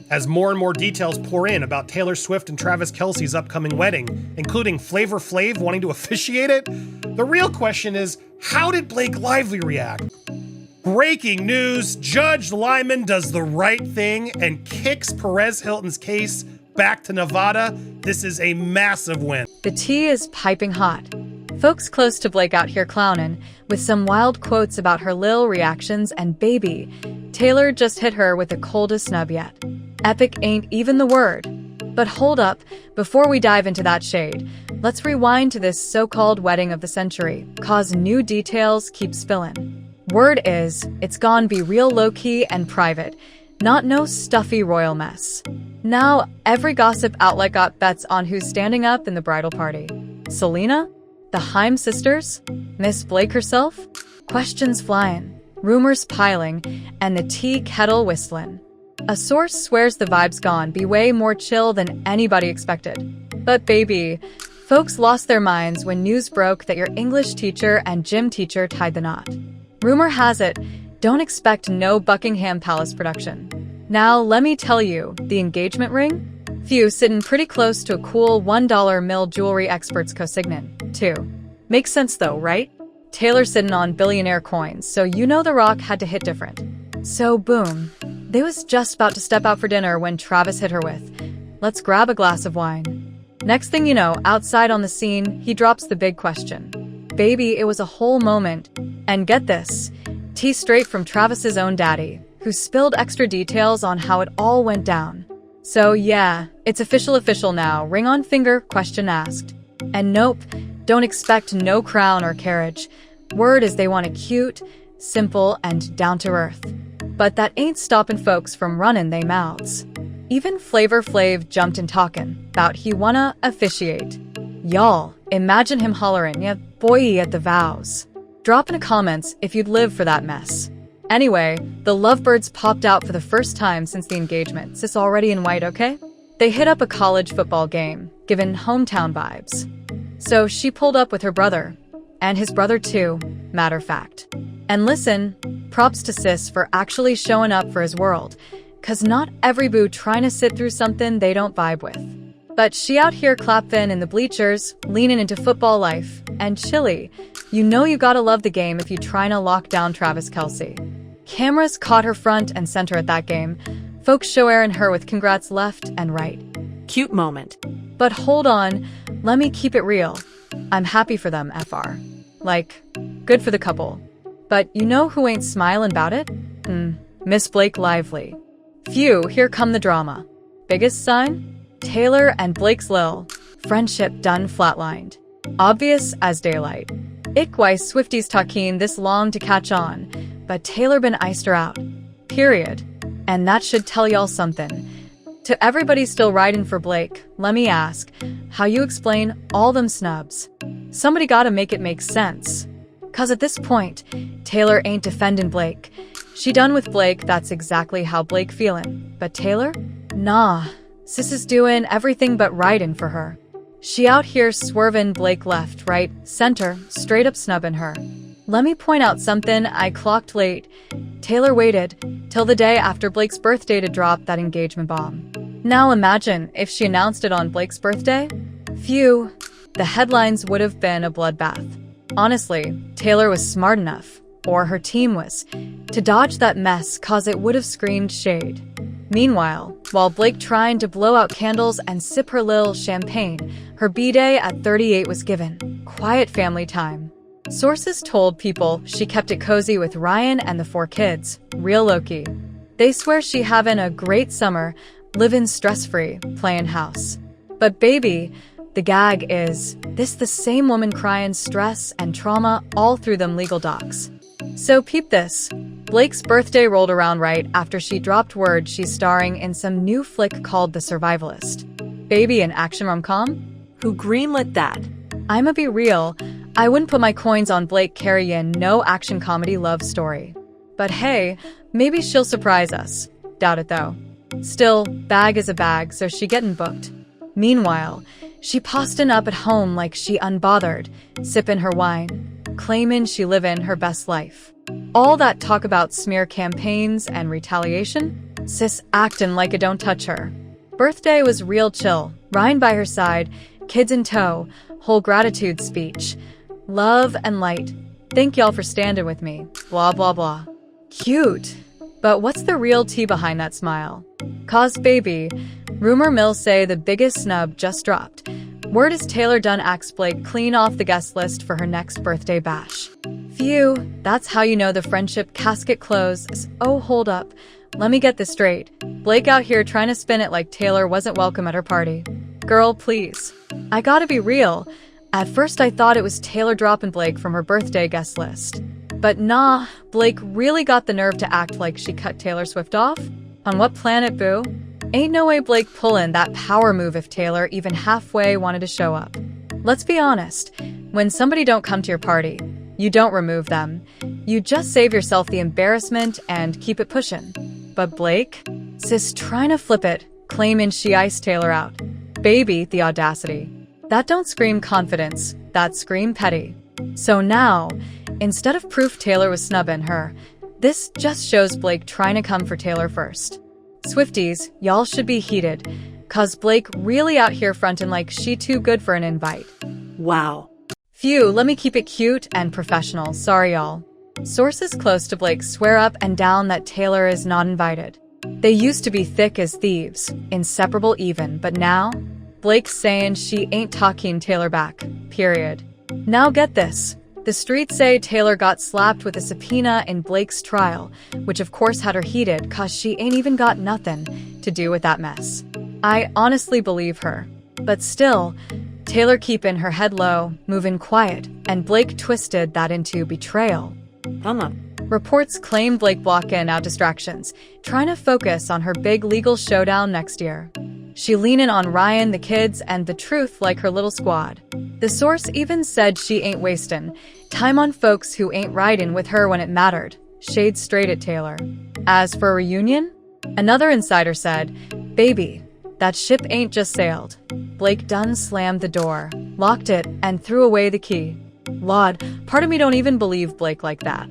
As more and more details pour in about Taylor Swift and Travis Kelce's upcoming wedding, including Flavor Flav wanting to officiate it, the real question is, how did Blake Lively react? Breaking news, Judge Lyman does the right thing and kicks Perez Hilton's case back to Nevada. This is a massive win. The tea is piping hot. Folks close to Blake out here clowning, with some wild quotes about her lil reactions and Babyyy. Taylor just hit her with the coldest snub yet. Epic ain't even the word. But hold up, before we dive into that shade, let's rewind to this so-called wedding of the century, cause new details keep spilling. Word is, it's gone be real low-key and private, not no stuffy royal mess. Now, every gossip outlet got bets on who's standing up in the bridal party. Selena? The Haim sisters? Miss Blake herself? Questions flying, rumors piling, and the tea kettle whistling. A source swears the vibe's gone be way more chill than anybody expected. But baby, folks lost their minds when news broke that your English teacher and gym teacher tied the knot. Rumor has it, don't expect no Buckingham Palace production. Now, let me tell you, the engagement ring? Phew, sitting pretty close to a cool $1 mil jewelry expert's consignment, too. Makes sense though, right? Taylor sitting on billionaire coins, so you know The Rock had to hit different. So boom, they was just about to step out for dinner when Travis hit her with, "Let's grab a glass of wine." Next thing you know, outside on the scene, he drops the big question. Baby, it was a whole moment. And get this, tea straight from Travis's own daddy, who spilled extra details on how it all went down. So yeah, it's official now, ring on finger, question asked. And nope, don't expect no crown or carriage. Word is they want it cute, simple, and down to earth. But that ain't stopping folks from running they mouths. Even Flavor Flav jumped in talking about he wanna officiate. Y'all, imagine him hollering, "Yeah, boy," at the vows. Drop in the comments if you'd live for that mess. Anyway, the lovebirds popped out for the first time since the engagement. Sis already in white, okay? They hit up a college football game, given hometown vibes. So she pulled up with her brother, and his brother too, matter of fact. And listen, props to sis for actually showing up for his world, cause not every boo trying to sit through something they don't vibe with. But she out here clapping in the bleachers, leaning into football life, and chileee. You know you gotta love the game if you trying to lock down Travis Kelce. Cameras caught her front and center at that game, folks showering her with congrats left and right. Cute moment. But hold on, let me keep it real. I'm happy for them, FR. Like, good for the couple. But you know who ain't smiling about it? Miss Blake Lively. Phew, here come the drama. Biggest sign? Taylor and Blake's lil. Friendship done flatlined. Obvious as daylight. Ick why Swifties talking this long to catch on, but Taylor been iced her out. Period. And that should tell y'all something. To everybody still riding for Blake, let me ask, how you explain all them snubs? Somebody gotta make it make sense. Cause at this point, Taylor ain't defending Blake. She done with Blake, that's exactly how Blake feeling. But Taylor? Nah. Sis is doing everything but riding for her. She out here swerving Blake left, right, center, straight up snubbing her. Let me point out something I clocked late. Taylor waited till the day after Blake's birthday to drop that engagement bomb. Now imagine if she announced it on Blake's birthday. Phew, the headlines would have been a bloodbath. Honestly, Taylor was smart enough, or her team was, to dodge that mess cause it would have screamed shade. Meanwhile, while Blake trying to blow out candles and sip her lil champagne, her B-day at 38 was given. Quiet family time. Sources told People she kept it cozy with Ryan and the 4 kids, real low-key. They swear she having a great summer, living stress-free, playing house. But baby, the gag is, this the same woman crying stress and trauma all through them legal docs. So peep this. Blake's birthday rolled around right after she dropped word she's starring in some new flick called The Survivalist. Baby, an action rom-com? Who greenlit that? I'ma be real, I wouldn't put my coins on Blake carrying no action comedy love story. But hey, maybe she'll surprise us. Doubt it though. Still, bag is a bag, so she getting booked. Meanwhile, she posting up at home like she unbothered, sipping her wine, claiming she living her best life. All that talk about smear campaigns and retaliation? Sis actin' like it don't touch her. Birthday was real chill. Ryan by her side, kids in tow, whole gratitude speech. Love and light. Thank y'all for standing with me. Blah, blah, blah. Cute. But what's the real tea behind that smile? Cause Babyyy, rumor mills say the biggest snub just dropped. Word is Taylor done axed Blake clean off the guest list for her next birthday bash. Phew, that's how you know the friendship casket closed. Oh, hold up. Let me get this straight. Blake out here trying to spin it like Taylor wasn't welcome at her party. Girl, please. I gotta be real. At first I thought it was Taylor dropping Blake from her birthday guest list. But nah, Blake really got the nerve to act like she cut Taylor Swift off? On what planet, boo? Ain't no way Blake pullin' that power move if Taylor even halfway wanted to show up. Let's be honest, when somebody don't come to your party, you don't remove them. You just save yourself the embarrassment and keep it pushin'. But Blake? Sis trying to flip it, claiming she iced Taylor out. Babyyy, the audacity. That don't scream confidence, that scream petty. So now, instead of proof Taylor was snubbing her, this just shows Blake trying to come for Taylor first. Swifties, y'all should be heated, cause Blake really out here frontin' like she too good for an invite. Wow. Phew, let me keep it cute and professional, sorry y'all. Sources close to Blake swear up and down that Taylor is not invited. They used to be thick as thieves, inseparable even, but now, Blake's saying she ain't talking Taylor back, period. Now get this. The streets say Taylor got slapped with a subpoena in Blake's trial, which of course had her heated cause she ain't even got nothing to do with that mess. I honestly believe her. But still, Taylor keeping her head low, moving quiet, and Blake twisted that into betrayal. Reports claim Blake blocking out distractions, trying to focus on her big legal showdown next year. She leaning on Ryan, the kids, and the truth like her little squad. The source even said she ain't wasting time on folks who ain't riding with her when it mattered. Shade straight at Taylor. As for a reunion, another insider said, Babyyy, that ship ain't just sailed. Blake done slammed the door, locked it, and threw away the key. Lord, part of me don't even believe Blake like that.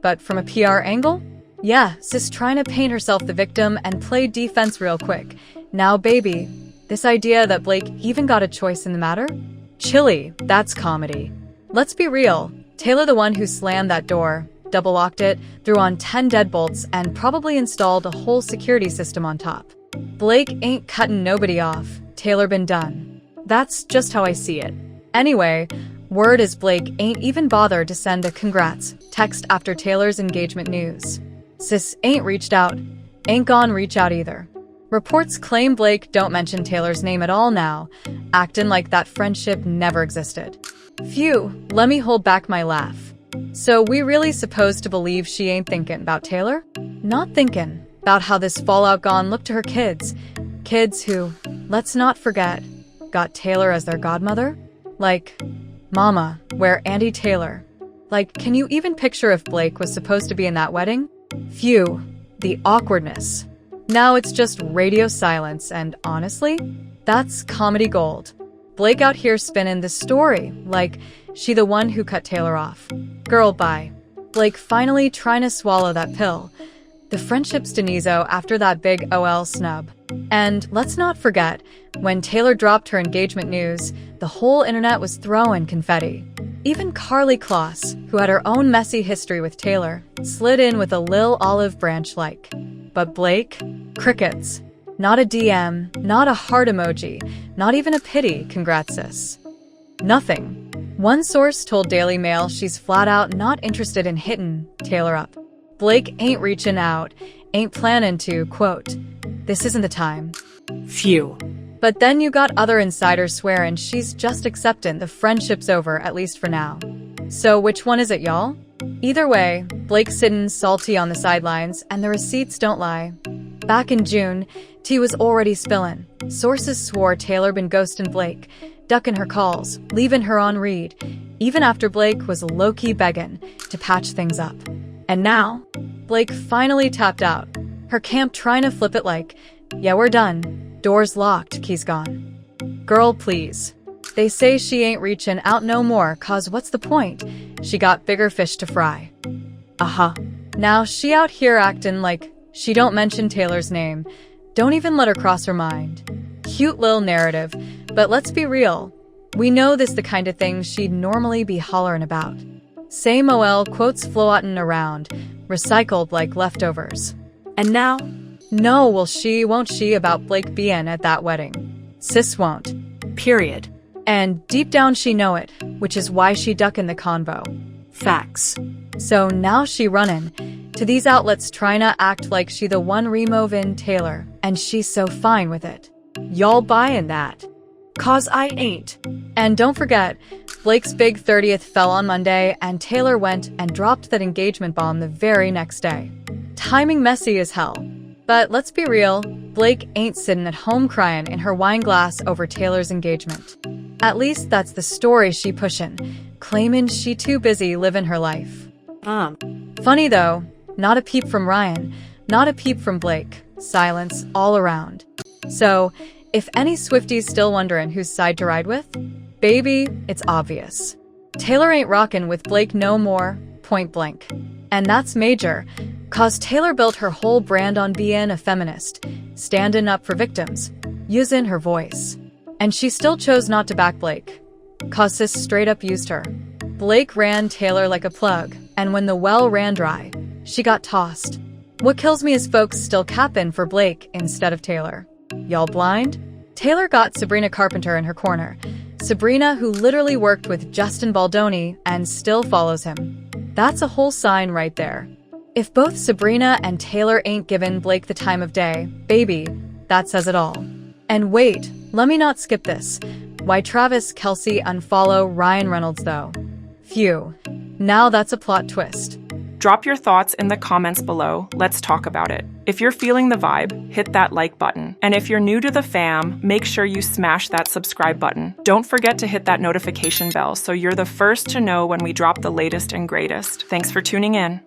But from a PR angle? Yeah, sis trying to paint herself the victim and play defense real quick. Now, Babyyy, this idea that Blake even got a choice in the matter? Chileee, that's comedy. Let's be real. Taylor the one who slammed that door, double-locked it, threw on 10 deadbolts, and probably installed a whole security system on top. Blake ain't cutting nobody off. Taylor been done. That's just how I see it. Anyway, word is Blake ain't even bothered to send a congrats text after Taylor's engagement news. Sis ain't reached out. Ain't gone reach out either. Reports claim Blake don't mention Taylor's name at all now, acting like that friendship never existed. Phew, let me hold back my laugh. So we really supposed to believe she ain't thinking about Taylor? Not thinking about how this fallout gone looked to her kids. Kids who, let's not forget, got Taylor as their godmother? Like, Mama, where Andy Taylor? Like, can you even picture if Blake was supposed to be in that wedding? Phew, the awkwardness. Now it's just radio silence, and honestly, that's comedy gold. Blake out here spinning the story, like she the one who cut Taylor off. Girl, bye. Blake finally trying to swallow that pill. The friendship's Deniso after that big OL snub. And let's not forget, when Taylor dropped her engagement news, the whole internet was throwing confetti. Even Carly Kloss, who had her own messy history with Taylor, slid in with a lil olive branch like. But Blake? Crickets. Not a DM, not a heart emoji, not even a pity, congrats sis. Nothing. One source told Daily Mail she's flat out not interested in hitting Taylor up. Blake ain't reaching out, ain't planning to, quote, this isn't the time. Phew. But then you got other insiders swearing she's just accepting the friendship's over, at least for now. So which one is it, y'all? Either way, Blake's sitting salty on the sidelines, and the receipts don't lie. Back in June, tea was already spilling. Sources swore Taylor been ghosting Blake, ducking her calls, leaving her on read, even after Blake was low-key begging to patch things up. And now, Blake finally tapped out. Her camp trying to flip it like, yeah, we're done. Doors locked, keys gone. Girl, please. They say she ain't reaching out no more, cause what's the point? She got bigger fish to fry. Now she out here acting like She don't mention Taylor's name. Don't even let her cross her mind. Cute lil narrative, but let's be real. We know this the kind of thing she'd normally be hollerin' about. Same OL quotes floatin' around, recycled like leftovers. And now, No, won't she about Blake bein' at that wedding. Sis won't. period. And deep down she know it, which is why she duckin' the convo. Facts. So now she runnin' to these outlets trying to act like she the one removin' Taylor, and she's so fine with it. Y'all buyin' that? 'Cause I ain't. And don't forget, Blake's big 30th fell on Monday, and Taylor went and dropped that engagement bomb the very next day. Timing messy as hell. But let's be real, Blake ain't sitting at home crying in her wine glass over Taylor's engagement. At least that's the story she pushin', claiming she too busy living her life. Funny though, not a peep from Ryan, not a peep from Blake. Silence all around. So, if any Swifties still wonderin' whose side to ride with, baby, it's obvious. Taylor ain't rockin' with Blake no more, point blank. And that's major, 'cause Taylor built her whole brand on bein' a feminist, standin' up for victims, usin' her voice. And she still chose not to back Blake, 'cause sis straight up used her. Blake ran Taylor like a plug, and when the well ran dry, she got tossed. What kills me is folks still cappin' for Blake instead of Taylor. Y'all blind? Taylor got Sabrina Carpenter in her corner. Sabrina, who literally worked with Justin Baldoni and still follows him. That's a whole sign right there. If both Sabrina and Taylor ain't given Blake the time of day, baby, that says it all. And wait, let me not skip this. Why Travis Kelce unfollow Ryan Reynolds though? Phew. Now that's a plot twist. Drop your thoughts in the comments below. Let's talk about it. If you're feeling the vibe, hit that like button. And if you're new to the fam, make sure you smash that subscribe button. Don't forget to hit that notification bell so you're the first to know when we drop the latest and greatest. Thanks for tuning in.